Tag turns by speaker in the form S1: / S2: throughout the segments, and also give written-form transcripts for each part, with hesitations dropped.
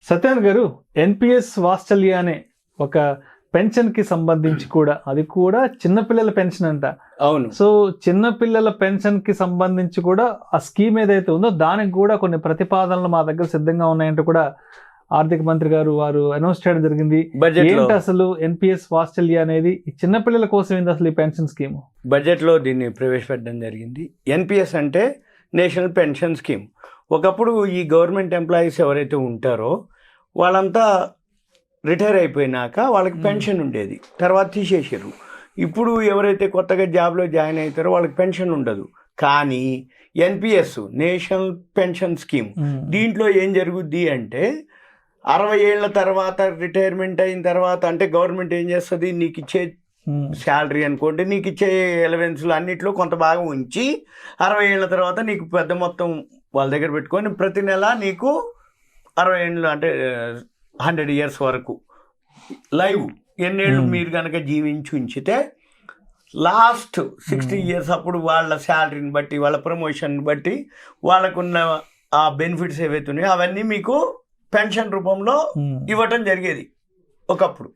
S1: సత్యనారాయణ గారు, ఎన్పిఎస్ వాత్సల్య అనే ఒక పెన్షన్ కి సంబంధించి కూడా, అది కూడా చిన్నపిల్లల పెన్షన్ అంట.
S2: అవును.
S1: సో చిన్నపిల్లల పెన్షన్ కి సంబంధించి కూడా ఆ స్కీమ్ ఏదైతే ఉందో దానికి కూడా కొన్ని ప్రతిపాదనలు మా దగ్గర సిద్ధంగా ఉన్నాయంటూ కూడా ఆర్థిక మంత్రి గారు వారు అనౌన్స్ చేయడం జరిగింది.
S2: బడ్జెట్ లో
S1: ఏంటి అసలు ఎన్పిఎస్ వాత్సల్య అనేది? ఈ చిన్నపిల్లల కోసం ఏంటి అసలు ఈ పెన్షన్ స్కీమ్?
S2: బడ్జెట్ లో దీన్ని ప్రవేశపెట్టడం జరిగింది. ఎన్పిఎస్ అంటే నేషనల్ పెన్షన్ స్కీమ్. ఒకప్పుడు ఈ గవర్నమెంట్ ఎంప్లాయీస్ ఎవరైతే ఉంటారో వాళ్ళంతా రిటైర్ అయిపోయినాక వాళ్ళకి పెన్షన్ ఉండేది, తర్వాత తీసేసారు. ఇప్పుడు ఎవరైతే కొత్తగా జాబ్లో జాయిన్ అవుతారో వాళ్ళకి పెన్షన్ ఉండదు. కానీ ఎన్పిఎస్ నేషనల్ పెన్షన్ స్కీమ్, దీంట్లో ఏం జరుగుద్ది అంటే 60 ఏళ్ల తర్వాత రిటైర్మెంట్ అయిన తర్వాత, అంటే గవర్నమెంట్ ఏం చేస్తుంది, నీకు ఇచ్చే శాలరీ అనుకోండి, నీకు ఇచ్చే ఎలవెన్స్లు అన్నిట్లో కొంత భాగం ఉంచి 60 ఏళ్ల తర్వాత నీకు పెద్ద మొత్తం వాళ్ళ దగ్గర పెట్టుకొని ప్రతి నెల నీకు 60 ఏళ్ళు అంటే 100 ఇయర్స్ వరకు లైవ్ ఎన్నేళ్ళు మీరు కనుక జీవించి ఉంచితే లాస్ట్ 60 ఇయర్స్ అప్పుడు వాళ్ళ శాలరీని బట్టి, వాళ్ళ ప్రమోషన్ బట్టి, వాళ్ళకున్న ఆ బెనిఫిట్స్ ఏవైతే ఉన్నాయో అవన్నీ మీకు పెన్షన్ రూపంలో ఇవ్వటం జరిగేది ఒకప్పుడు.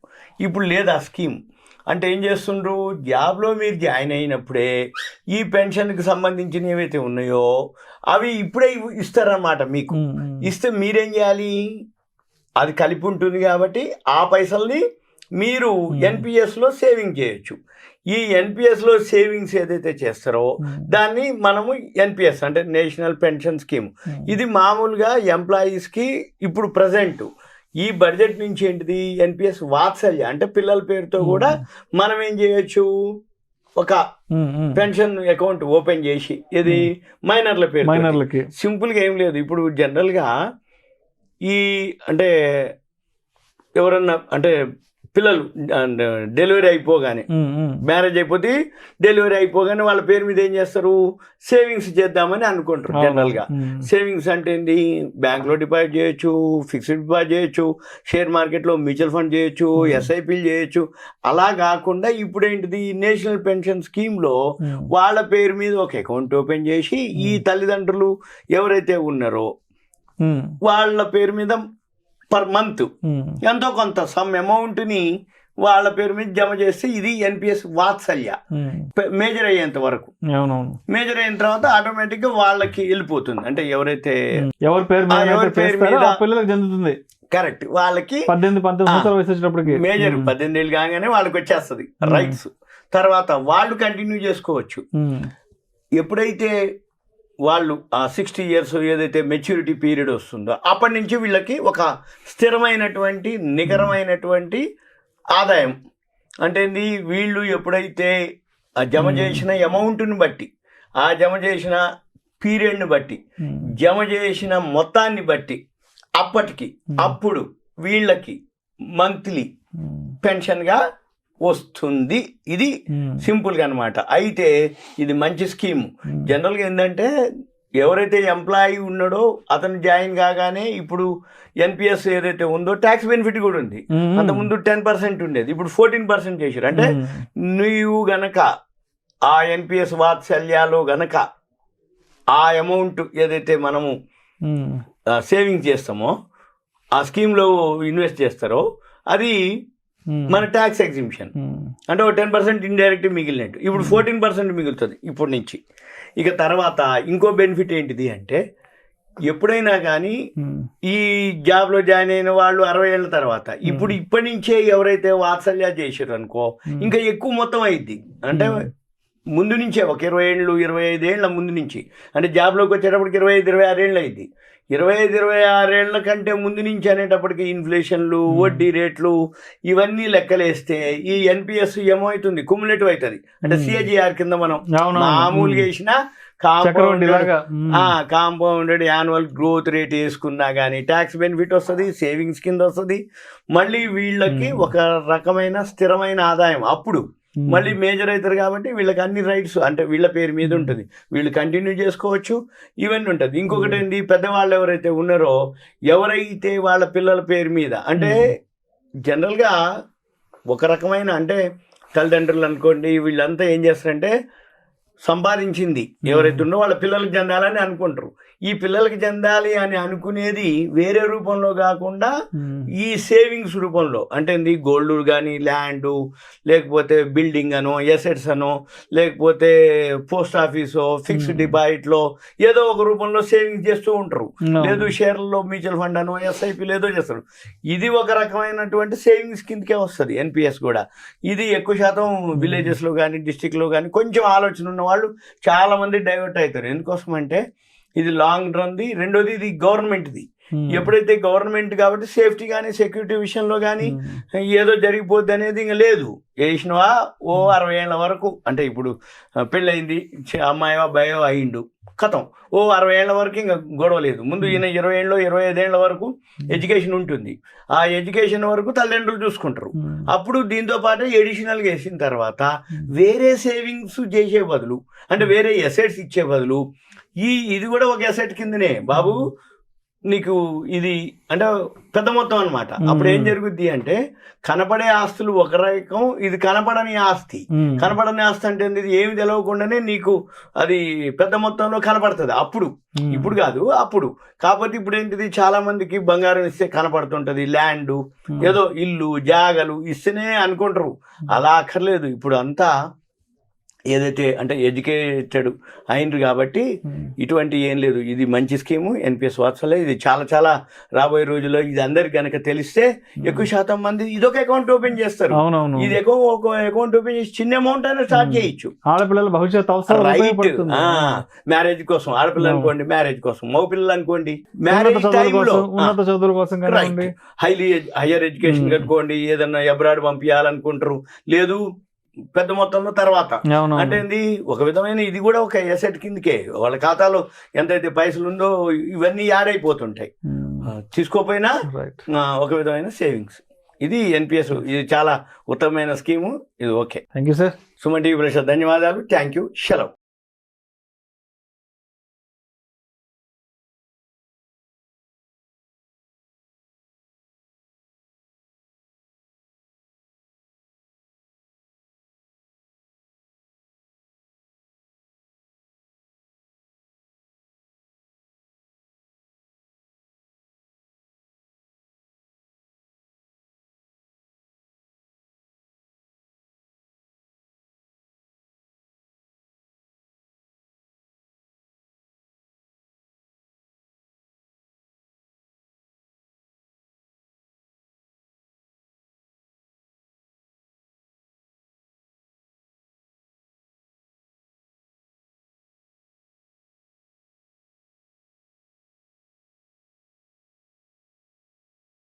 S2: ఇప్పుడు లేదు ఆ స్కీమ్. అంటే ఏం చేస్తుండ్రు, జాబ్లో మీరు జాయిన్ అయినప్పుడే ఈ పెన్షన్కి సంబంధించిన ఏవైతే ఉన్నాయో అవి ఇప్పుడే ఇస్తారన్నమాట. మీకు ఇస్తే మీరేం చేయాలి, అది కలిపి ఉంటుంది కాబట్టి ఆ పైసల్ని మీరు ఎన్పిఎస్లో సేవింగ్ చేయొచ్చు. ఈ ఎన్పిఎస్లో సేవింగ్స్ ఏదైతే చేస్తారో దాన్ని మనము ఎన్పిఎస్ అంటే నేషనల్ పెన్షన్ స్కీమ్. ఇది మామూలుగా ఎంప్లాయీస్కి ఇప్పుడు ప్రజెంట్ ఈ బడ్జెట్ నుంచి ఏంటిది, ఎన్పిఎస్ వాత్సల్య అంటే పిల్లల పేరుతో కూడా మనం ఏం చేయొచ్చు, ఒక పెన్షన్ అకౌంట్ ఓపెన్ చేసి, ఇది మైనర్ల పేరు,
S1: మైనర్లకి
S2: సింపుల్గా ఏం లేదు. ఇప్పుడు జనరల్గా ఈ అంటే ఎవరన్నా అంటే పిల్లలు డెలివరీ అయిపోగానే, మ్యారేజ్ అయిపోతే డెలివరీ అయిపోగానే వాళ్ళ పేరు మీద ఏం చేస్తారు, సేవింగ్స్ చేద్దామని అనుకుంటారు. జనరల్గా సేవింగ్స్ అంటే ఏంటి, బ్యాంక్లో డిపాజిట్ చేయొచ్చు, ఫిక్స్డ్ డిపాజిట్ చేయొచ్చు, షేర్ మార్కెట్లో మ్యూచువల్ ఫండ్ చేయొచ్చు, ఎస్ఐపీలు చేయొచ్చు. అలా కాకుండా ఇప్పుడు ఏంటిది, నేషనల్ పెన్షన్ స్కీమ్లో వాళ్ళ పేరు మీద ఒక అకౌంట్ ఓపెన్ చేసి ఈ తల్లిదండ్రులు ఎవరైతే ఉన్నారో వాళ్ళ పేరు మీద పర్ మంత్ ఎంతో కొంత సమ్ అమౌంట్ని వాళ్ళ పేరు మీద జమ చేస్తే ఇది ఎన్పిఎస్ వాత్సల్య. మేజర్ అయ్యేంత వరకు, మేజర్ అయిన తర్వాత ఆటోమేటిక్గా వాళ్ళకి వెళ్ళిపోతుంది. అంటే ఎవరైతే
S1: ఎవరి పేరు మీద పిల్లలకు చెందుతుంది.
S2: కరెక్ట్, వాళ్ళకి
S1: 18-19 వయసు వచ్చేటప్పటికి
S2: మేజర్ 18 ఏళ్ళు కాగానే వాళ్ళకి వచ్చేస్తుంది రైట్స్. తర్వాత వాళ్ళు కంటిన్యూ చేసుకోవచ్చు. ఎప్పుడైతే వాళ్ళు ఆ 60 ఇయర్స్ ఏదైతే మెచ్యూరిటీ పీరియడ్ వస్తుందో అప్పటి నుంచి వీళ్ళకి ఒక స్థిరమైనటువంటి నికరమైనటువంటి ఆదాయం అంటే వీళ్ళు ఎప్పుడైతే జమ చేసిన అమౌంట్ని బట్టి, ఆ జమ చేసిన పీరియడ్ని బట్టి, జమ చేసిన మొత్తాన్ని బట్టి అప్పుడు వీళ్ళకి మంత్లీ పెన్షన్గా వస్తుంది. ఇది సింపుల్గా అనమాట. అయితే ఇది మంచి స్కీమ్. జనరల్గా ఏంటంటే ఎవరైతే ఎంప్లాయీ ఉన్నాడో అతను జాయిన్ కాగానే ఇప్పుడు ఎన్పిఎస్ ఏదైతే ఉందో ట్యాక్స్ బెనిఫిట్ కూడా ఉంది. అంతకుముందు 10% ఉండేది, ఇప్పుడు 14% చేశారు. అంటే నువ్వు గనక ఆ ఎన్పిఎస్ వాత్సల్యాలో గనక ఆ అమౌంట్ ఏదైతే మనము సేవింగ్ చేస్తామో, ఆ స్కీమ్లో ఇన్వెస్ట్ చేస్తారో అది మన ట్యాక్స్ ఎగ్జిబిషన్. అంటే ఒక 10% ఇండైరెక్ట్ మిగిలినట్టు. ఇప్పుడు 14% మిగులుతుంది ఇప్పటి నుంచి. ఇక తర్వాత ఇంకో బెనిఫిట్ ఏంటిది అంటే, ఎప్పుడైనా కానీ ఈ జాబ్లో జాయిన్ అయిన వాళ్ళు 60 ఏళ్ళ తర్వాత ఇప్పటి నుంచే ఎవరైతే వాత్సల్య చేశారు అనుకో, ఇంకా ఎక్కువ మొత్తం అయింది. అంటే ముందు నుంచే ఒక 20 ఏళ్ళు 25 ఏళ్ళ ముందు నుంచి, అంటే జాబ్లోకి వచ్చేటప్పటికి 25-26 ఏళ్ళు అయింది. 25-26 ఏళ్ల కంటే ముందు నుంచి అనేటప్పటికి ఇన్ఫ్లేషన్లు, వడ్డీ రేట్లు ఇవన్నీ లెక్కలేస్తే ఈ ఎన్పిఎస్ ఏమవుతుంది, కుములేటివ్ అవుతుంది. అంటే సిఏజిఆర్ కింద మనం మామూలుగా వేసిన కాంపౌండెడ్ యాన్యువల్ గ్రోత్ రేట్ వేసుకున్నా కానీ ట్యాక్స్ బెనిఫిట్ వస్తుంది, సేవింగ్స్ కింద వస్తుంది. మళ్ళీ వీళ్ళకి ఒక రకమైన స్థిరమైన ఆదాయం. అప్పుడు మళ్ళీ మేజర్ అవుతారు కాబట్టి వీళ్ళకి అన్ని రైట్స్ అంటే వీళ్ళ పేరు మీద ఉంటుంది, వీళ్ళు కంటిన్యూ చేసుకోవచ్చు, ఇవన్నీ ఉంటుంది. ఇంకొకటి ఏంటి, పెద్దవాళ్ళు ఎవరైతే ఉన్నారో, ఎవరైతే వాళ్ళ పిల్లల పేరు మీద, అంటే జనరల్గా ఒక రకమైన అంటే తల్లిదండ్రులు అనుకోండి, వీళ్ళంతా ఏం చేస్తారంటే సంపాదించింది ఎవరైతే ఉన్నో వాళ్ళ పిల్లలకి చెందాలని అనుకుంటారు. ఈ పిల్లలకి చెందాలి అని అనుకునేది వేరే రూపంలో కాకుండా ఈ సేవింగ్స్ రూపంలో, అంటే గోల్డ్ కానీ, ల్యాండ్, లేకపోతే బిల్డింగ్ అనో, ఎసెట్స్ అనో, లేకపోతే పోస్ట్ ఆఫీసో, ఫిక్స్డ్ డిపాజిట్లో ఏదో ఒక రూపంలో సేవింగ్స్ చేస్తూ ఉంటారు. లేదు షేర్లలో మ్యూచువల్ ఫండ్ అనో, ఎస్ఐపి ఏదో చేస్తారు. ఇది ఒక రకమైనటువంటి సేవింగ్స్ కిందకే వస్తుంది ఎన్పిఎస్ కూడా. ఇది ఎక్కువ శాతం విలేజెస్లో కానీ, డిస్టిక్లో కానీ కొంచెం ఆలోచన ఉన్న వాళ్ళు చాలా మంది డైవర్ట్ అవుతారు. ఎందుకోసం అంటే ఇది లాంగ్ రన్ది, రెండోది ఇది గవర్నమెంట్ది. ఎప్పుడైతే గవర్నమెంట్ కాబట్టి సేఫ్టీ కానీ, సెక్యూరిటీ విషయంలో కానీ ఏదో జరిగిపోద్ది అనేది ఇంకా లేదు. వేసినవా ఓ 60 ఏళ్ళ వరకు, అంటే ఇప్పుడు పెళ్ళయింది, అమ్మాయో అబ్బాయో అయిండు, కథం ఓ 60 ఏళ్ళ వరకు ఇంకా గొడవ లేదు. ముందు ఈయన 20 ఏళ్ళు 25 ఏళ్ళ వరకు ఎడ్యుకేషన్ ఉంటుంది. ఆ ఎడ్యుకేషన్ వరకు తల్లిదండ్రులు చూసుకుంటారు. అప్పుడు దీంతో పాటు ఎడిషనల్గా వేసిన తర్వాత వేరే సేవింగ్స్ చేసే బదులు, అంటే వేరే ఎసెట్స్ ఇచ్చే బదులు ఇది కూడా ఒక ఎసెట్ కిందనే బాబు నీకు ఇది అంటే పెద్ద మొత్తం అనమాట. అప్పుడు ఏం జరుగుద్ది అంటే కనపడే ఆస్తులు ఒక రకం, ఇది కనపడని ఆస్తి. కనపడని ఆస్తి అంటే ఇది ఏమి తెలవకుండానే నీకు అది పెద్ద మొత్తంలో కనపడుతుంది. అప్పుడు, ఇప్పుడు కాదు అప్పుడు. కాకపోతే ఇప్పుడు ఏంటిది, చాలా మందికి బంగారం ఇస్తే కనపడుతుంటది, ల్యాండ్ ఏదో ఇల్లు జాగలు ఇస్తేనే అనుకుంటారు. అలా అక్కర్లేదు. ఇప్పుడు అంతా ఏదైతే అంటే ఎడ్యుకేటెడ్ అయినరు కాబట్టి ఇటువంటి ఏం లేదు. ఇది మంచి స్కీము ఎన్పిఎస్ వాత్సల్య. ఇది చాలా చాలా రాబోయే రోజుల్లో ఇది అందరికి కనుక తెలిస్తే ఎక్కువ శాతం మంది ఇదొక అకౌంట్ ఓపెన్ చేస్తారు. ఇది ఒక అకౌంట్ ఓపెన్ చేసి చిన్న అమౌంట్ అయినా స్టార్ట్ చేయొచ్చు.
S1: ఆడపిల్లల భవిష్యత్
S2: మ్యారేజ్ కోసం, ఆడపిల్లలు అనుకోండి మ్యారేజ్ కోసం, మగ పిల్లలు అనుకోండి మ్యారేజ్ టైంలో, హైయర్ ఎడ్యుకేషన్ కనుకోండి, ఏదన్నా అబ్రాడ్ పంపించాలనుకుంటారు, లేదు పెద్ద మొత్తంలో తర్వాత. అంటే ఒక విధమైన ఇది కూడా ఒక ఎసెట్ కిందకే. వాళ్ళ ఖాతాలో ఎంతైతే పైసలు ఉందో ఇవన్నీ యాడ్ అయిపోతుంటాయి. తీసుకోపోయినా ఒక విధమైన సేవింగ్స్. ఇది ఎన్పిఎస్. ఇది చాలా ఉత్తమమైన స్కీము. ఇది okay.
S1: Thank you sir.
S2: Suman TV ప్రేక్షకులకు ధన్యవాదాలు. Thank you. సెలవు.